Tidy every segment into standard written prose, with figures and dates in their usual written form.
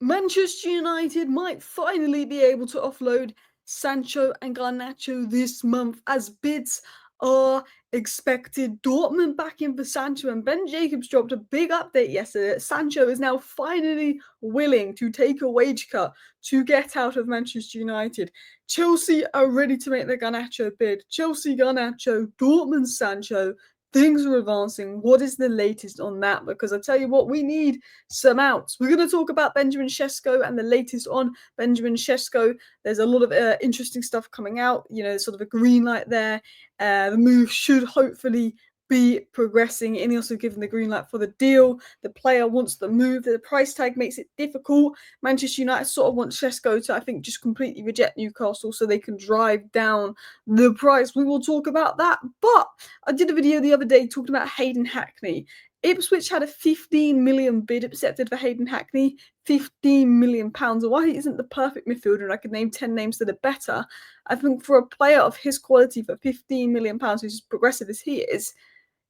Manchester United might finally be able to offload Sancho and Garnacho this month as bids are expected. Dortmund back in for Sancho, and Ben Jacobs dropped a big update yesterday that Sancho is now finally willing to take a wage cut to get out of Manchester United. Chelsea are ready to make the Garnacho bid. Chelsea Garnacho, Dortmund Sancho. Things are advancing. What is the latest on that? Because I tell you what, we need some outs. We're going to talk about Benjamin Sesko and the latest on Benjamin Sesko. There's a lot of interesting stuff coming out, you know, sort of a green light there. The move should hopefully be progressing. INEOS have given the green light for the deal. The player wants the move. The price tag makes it difficult. Manchester United sort of want Cesco to, I think, just completely reject Newcastle so they can drive down the price. We will talk about that. But I did a video the other day talking about Hayden Hackney. Ipswich had a 15 million bid accepted for Hayden Hackney, 15 million pounds. Why he isn't the perfect midfielder, and I could name 10 names that are better. I think for a player of his quality for 15 million pounds, who's as progressive as he is,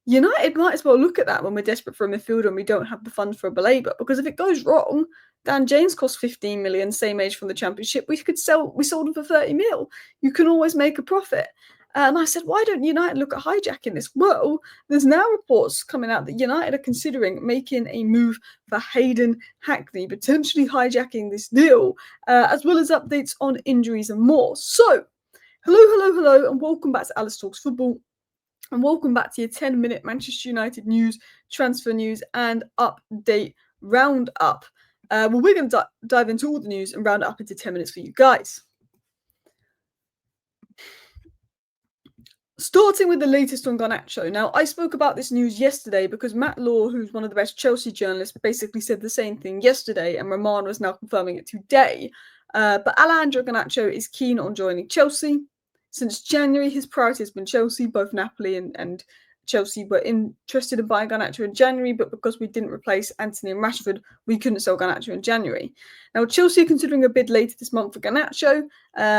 United might as well look at that when we're desperate for a midfielder and we don't have the funds for a Baleba. Because if it goes wrong, Dan James cost 15 million, same age from the Championship. We sold him for 30 mil. You can always make a profit. And I said, why don't United look at hijacking this? Well, there's now reports coming out that United are considering making a move for Hayden Hackney, potentially hijacking this deal, as well as updates on injuries and more. So, hello, and welcome back to Alice Talks Football. And welcome back to your 10-minute Manchester United news, transfer news, and update roundup. Well, we're going to dive into all the news and round it up into 10 minutes for you guys. Starting with the latest on Garnacho. Now, I spoke about this news yesterday because Matt Law, who's one of the best Chelsea journalists, basically said the same thing yesterday, and Roman was now confirming it today. But Alejandro Garnacho is keen on joining Chelsea. Since January, his priority has been Chelsea. Both Napoli and Chelsea were interested in buying Garnacho in January, but because we didn't replace Anthony and Rashford, we couldn't sell Garnacho in January. Now, Chelsea are considering a bid later this month for Garnacho.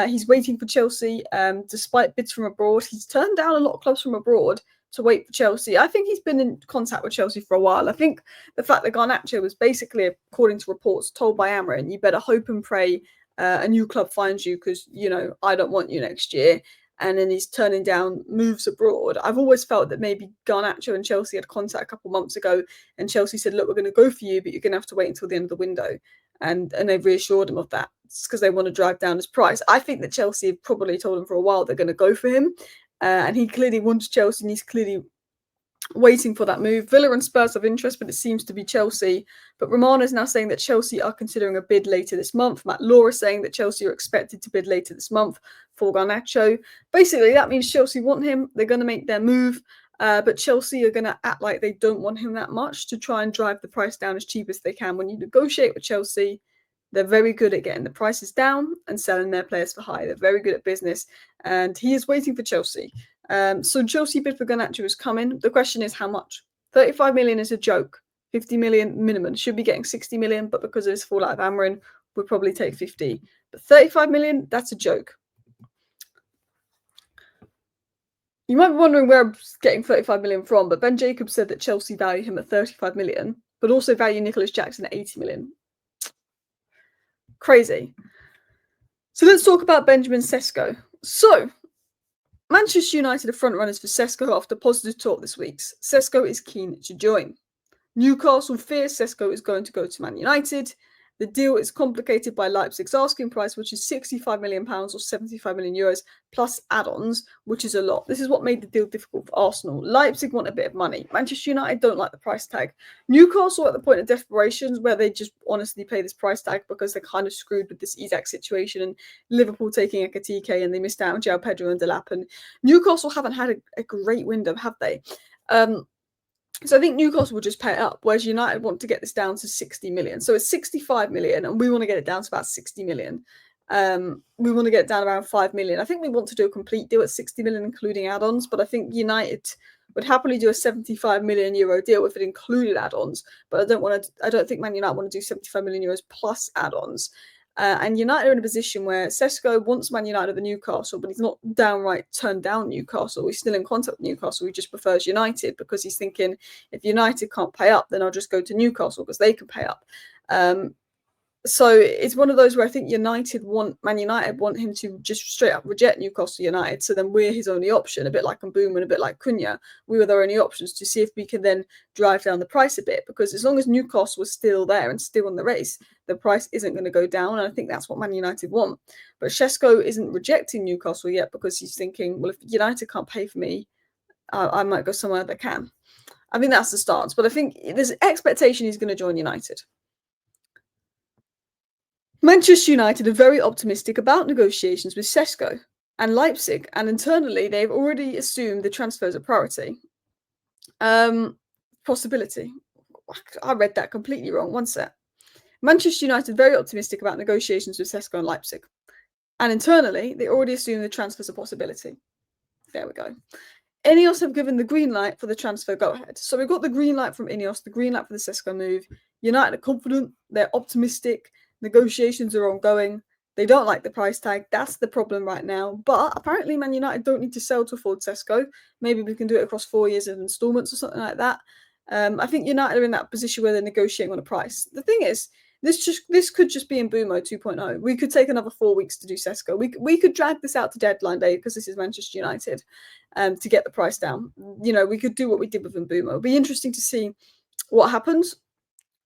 He's waiting for Chelsea, despite bids from abroad. He's turned down a lot of clubs from abroad to wait for Chelsea. I think he's been in contact with Chelsea for a while. I think the fact that Garnacho was basically, according to reports, told by amorim, you better hope and pray a new club finds you because, you know, I don't want you next year. And then he's turning down moves abroad. I've always felt that maybe Garnacho and Chelsea had contact a couple months ago, and Chelsea said, look, we're going to go for you, but you're going to have to wait until the end of the window. And they've reassured him of that. It's because they want to drive down his price. I think that Chelsea have probably told him for a while they're going to go for him. And he clearly wants Chelsea, and he's clearly waiting for that move. Villa and Spurs have interest, but it seems to be Chelsea. But Romano is now saying that Chelsea are considering a bid later this month. Matt Law is saying that Chelsea are expected to bid later this month for Garnacho. Basically, that means Chelsea want him. They're going to make their move. But Chelsea are going to act like they don't want him that much to try and drive the price down as cheap as they can. When you negotiate with Chelsea, they're very good at getting the prices down and selling their players for high. They're very good at business. And he is waiting for Chelsea. So Chelsea bid for Garnacho is coming. The question is how much? 35 million is a joke. 50 million minimum. Should be getting 60 million, but because of his fallout of amorim, we'll probably take 50. But 35 million, that's a joke. You might be wondering where I'm getting 35 million from, but Ben Jacobs said that Chelsea value him at 35 million, but also value Nicholas Jackson at 80 million. Crazy. So let's talk about Benjamin Sesko. So, Manchester United are front-runners for Cesco after positive talk this week. Cesco is keen to join. Newcastle fears Cesco is going to go to Man United. The deal is complicated by Leipzig's asking price, which is £65 million or 75 million euros plus add-ons, which is a lot. This is what made the deal difficult for Arsenal. Leipzig want a bit of money. Manchester United don't like the price tag. Newcastle at the point of desperation where they just honestly pay this price tag because they're kind of screwed with this Hijack situation and Liverpool taking Ekatike and they missed out on João Pedro and Delap. And Newcastle haven't had a great window, have they? So I think Newcastle will just pay it up, whereas United want to get this down to 60 million. So it's 65 million, and we want to get it down to about 60 million. We want to get it down around 5 million. I think we want to do a complete deal at 60 million, including add-ons, but I think United would happily do a 75 million euro deal if it included add-ons. But I don't think Man United want to do 75 million euros plus add-ons. And United are in a position where Cesco wants Man United over Newcastle, but he's not downright turned down Newcastle. He's still in contact with Newcastle. He just prefers United because he's thinking, if United can't pay up, then I'll just go to Newcastle because they can pay up. So it's one of those where I think Man United want him to just straight up reject Newcastle United. So then we're his only option, a bit like Mbouma and a bit like Cunha. We were their only options to see if we can then drive down the price a bit. Because as long as Newcastle was still there and still in the race, the price isn't going to go down. And I think that's what Man United want. But Cesco isn't rejecting Newcastle yet because he's thinking, well, if United can't pay for me, I might go somewhere that can. I think that's the stance. But I think there's an expectation he's going to join United. Manchester United are very optimistic about negotiations with Sesko and Leipzig, and internally they've already assumed the transfer is a priority. Possibility. I read that completely wrong. One sec. Manchester United are very optimistic about negotiations with Sesko and Leipzig, and internally they already assume the transfer is a possibility. There we go. INEOS have given the green light for the transfer go-ahead. So we've got the green light from INEOS, the green light for the Sesko move. United are confident, they're optimistic, negotiations are ongoing. They don't like the price tag. That's the problem right now. But apparently Man United don't need to sell to afford Sesko. Maybe we can do it across 4 years in installments or something like that. I think United are in that position where they're negotiating on a price. The thing is, this could just be in Mbouma 2.0. We could take another 4 weeks to do Cesco. We could drag this out to deadline day because this is Manchester United, to get the price down. You know, we could do what we did with Mbouma. It'll be interesting to see what happens.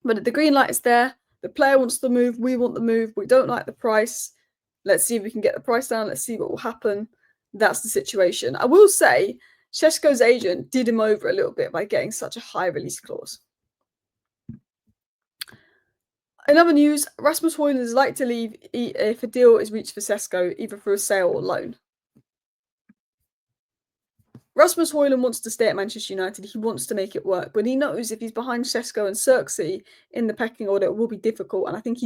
But the green light is there. The player wants the move. We want the move. We don't like the price. Let's see if we can get the price down. Let's see what will happen. That's the situation. I will say, Cesco's agent did him over a little bit by getting such a high release clause. In other news, Rasmus Haaland is like to leave if a deal is reached for Cesco, either through a sale or loan. Rasmus Haaland wants to stay at Manchester United. He wants to make it work, but he knows if he's behind Cesco and Xerxes in the pecking order, it will be difficult. And I think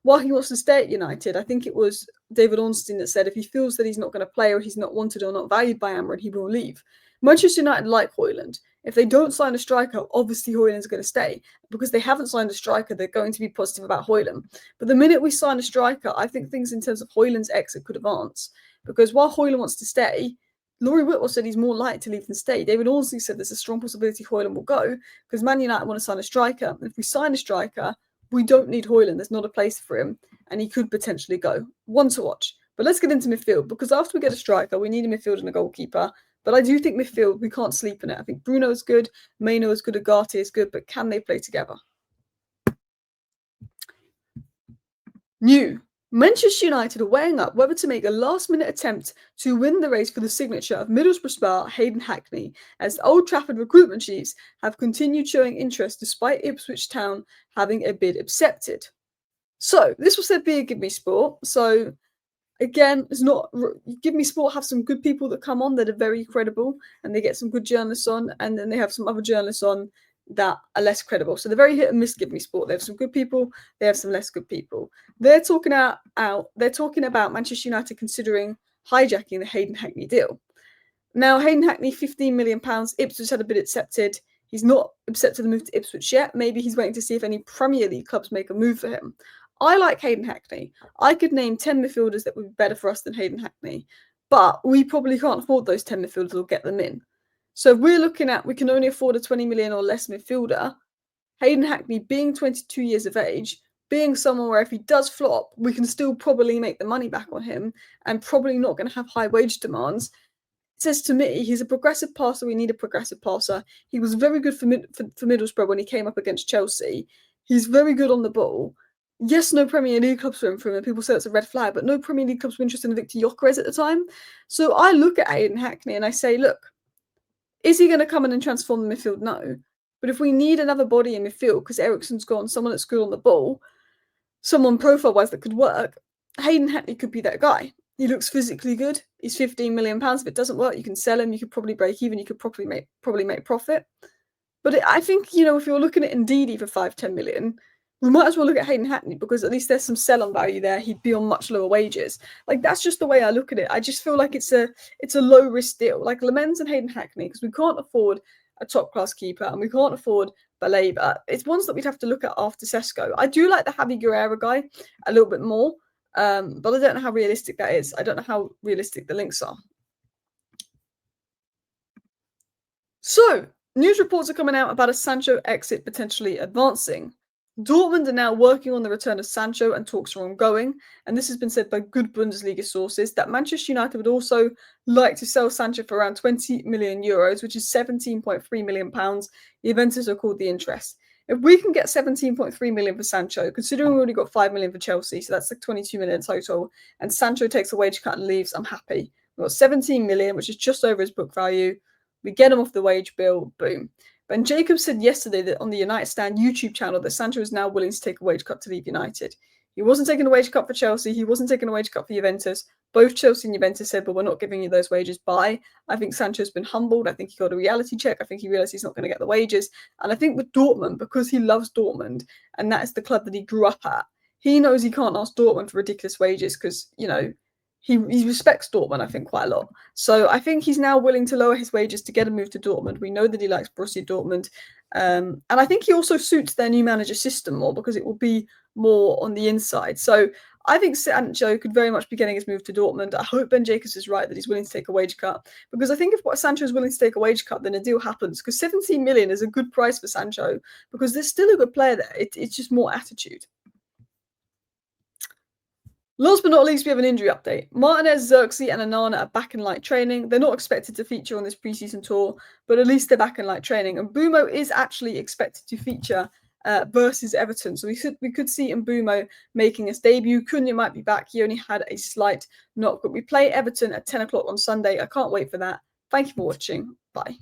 while he wants to stay at United, I think it was David Ornstein that said if he feels that he's not going to play or he's not wanted or not valued by Amorim, he will leave. Manchester United like Haaland. If they don't sign a striker, obviously Haaland's going to stay. Because they haven't signed a striker, they're going to be positive about Haaland. But the minute we sign a striker, I think things in terms of Haaland's exit could advance. Because while Haaland wants to stay, Laurie Whitwell said he's more likely to leave than stay. David Ornstein said there's a strong possibility Haaland will go because Man United want to sign a striker. And if we sign a striker, we don't need Haaland. There's not a place for him, and he could potentially go. One to watch. But let's get into midfield because after we get a striker, we need a midfield and a goalkeeper. But I do think midfield, we can't sleep in it. I think Bruno is good, Maino is good, Agate is good, but can they play together? New. Manchester United are weighing up whether to make a last-minute attempt to win the race for the signature of Middlesbrough star Hayden Hackney, as the Old Trafford recruitment chiefs have continued showing interest despite Ipswich Town having a bid accepted. So, this was their beer Give Me Sport. So, again, it's not Give Me Sport have some good people that come on that are very credible, and they get some good journalists on, and then they have some other journalists on that are less credible. So they're very hit and miss. Give Me Sport. They have some good people. They have some less good people. They're talking They're talking about Manchester United considering hijacking the Hayden Hackney deal. Now, Hayden Hackney, £15 million. Ipswich had a bid accepted. He's not accepted the move to Ipswich yet. Maybe he's waiting to see if any Premier League clubs make a move for him. I like Hayden Hackney. I could name 10 midfielders that would be better for us than Hayden Hackney. But we probably can't afford those 10 midfielders or get them in. So if we're looking at we can only afford a 20 million or less midfielder, Hayden Hackney being 22 years of age, being someone where if he does flop, we can still probably make the money back on him and probably not going to have high wage demands. It says to me, he's a progressive passer. We need a progressive passer. He was very good for Middlesbrough when he came up against Chelsea. He's very good on the ball. Yes, no Premier League clubs for him, and people say it's a red flag, but no Premier League clubs were interested in Victor Gyökeres at the time. So I look at Hayden Hackney and I say, look, is he going to come in and transform the midfield? No. But if we need another body in midfield, because Eriksen's gone, someone that's good on the ball, someone profile-wise that could work, Hayden Hackney could be that guy. He looks physically good. He's £15 million. If it doesn't work, you can sell him. You could probably break even. You could probably make profit. But I think, if you're looking at Ndidi for 5-10 million, we might as well look at Hayden Hackney because at least there's some sell-on value there. He'd be on much lower wages. Like, that's just the way I look at it. I just feel like it's a low-risk deal. Like Lamens and Hayden Hackney, because we can't afford a top-class keeper and we can't afford Baleba. It's ones that we'd have to look at after Cesco. I do like the Javi Guerrero guy a little bit more, but I don't know how realistic that is. I don't know how realistic the links are. So, news reports are coming out about a Sancho exit potentially advancing. Dortmund are now working on the return of Sancho and talks are ongoing, and this has been said by good Bundesliga sources that Manchester United would also like to sell Sancho for around 20 million euros, which is 17.3 million pounds. Juventus have called the interest. If we can get 17.3 million for Sancho, considering we already got 5 million for Chelsea, so that's like 22 million total, and Sancho takes a wage cut and leaves, I'm happy. We've got 17 million, which is just over his book value. We get him off the wage bill, boom. Ben Jacobs said yesterday that on the United Stand YouTube channel that Sancho is now willing to take a wage cut to leave United. He wasn't taking a wage cut for Chelsea. He wasn't taking a wage cut for Juventus. Both Chelsea and Juventus said, but we're not giving you those wages. Bye. I think Sancho's been humbled. I think he got a reality check. I think he realised he's not going to get the wages. And I think with Dortmund, because he loves Dortmund, and that is the club that he grew up at, he knows he can't ask Dortmund for ridiculous wages because, you know, he respects Dortmund, I think, quite a lot. So I think he's now willing to lower his wages to get a move to Dortmund. We know that he likes Borussia Dortmund. And I think he also suits their new manager system more because it will be more on the inside. So I think Sancho could very much be getting his move to Dortmund. I hope Ben Jacobs is right that he's willing to take a wage cut, because I think if Sancho is willing to take a wage cut, then a deal happens, because 17 million is a good price for Sancho because there's still a good player there. It's just more attitude. Last but not least, we have an injury update. Martinez, Xerxes, and Onana are back in light training. They're not expected to feature on this preseason tour, but at least they're back in light training. And Mbeumo is actually expected to feature versus Everton. So we could see Mbeumo making his debut. Cunha might be back. He only had a slight knock, but we play Everton at 10 o'clock on Sunday. I can't wait for that. Thank you for watching. Bye.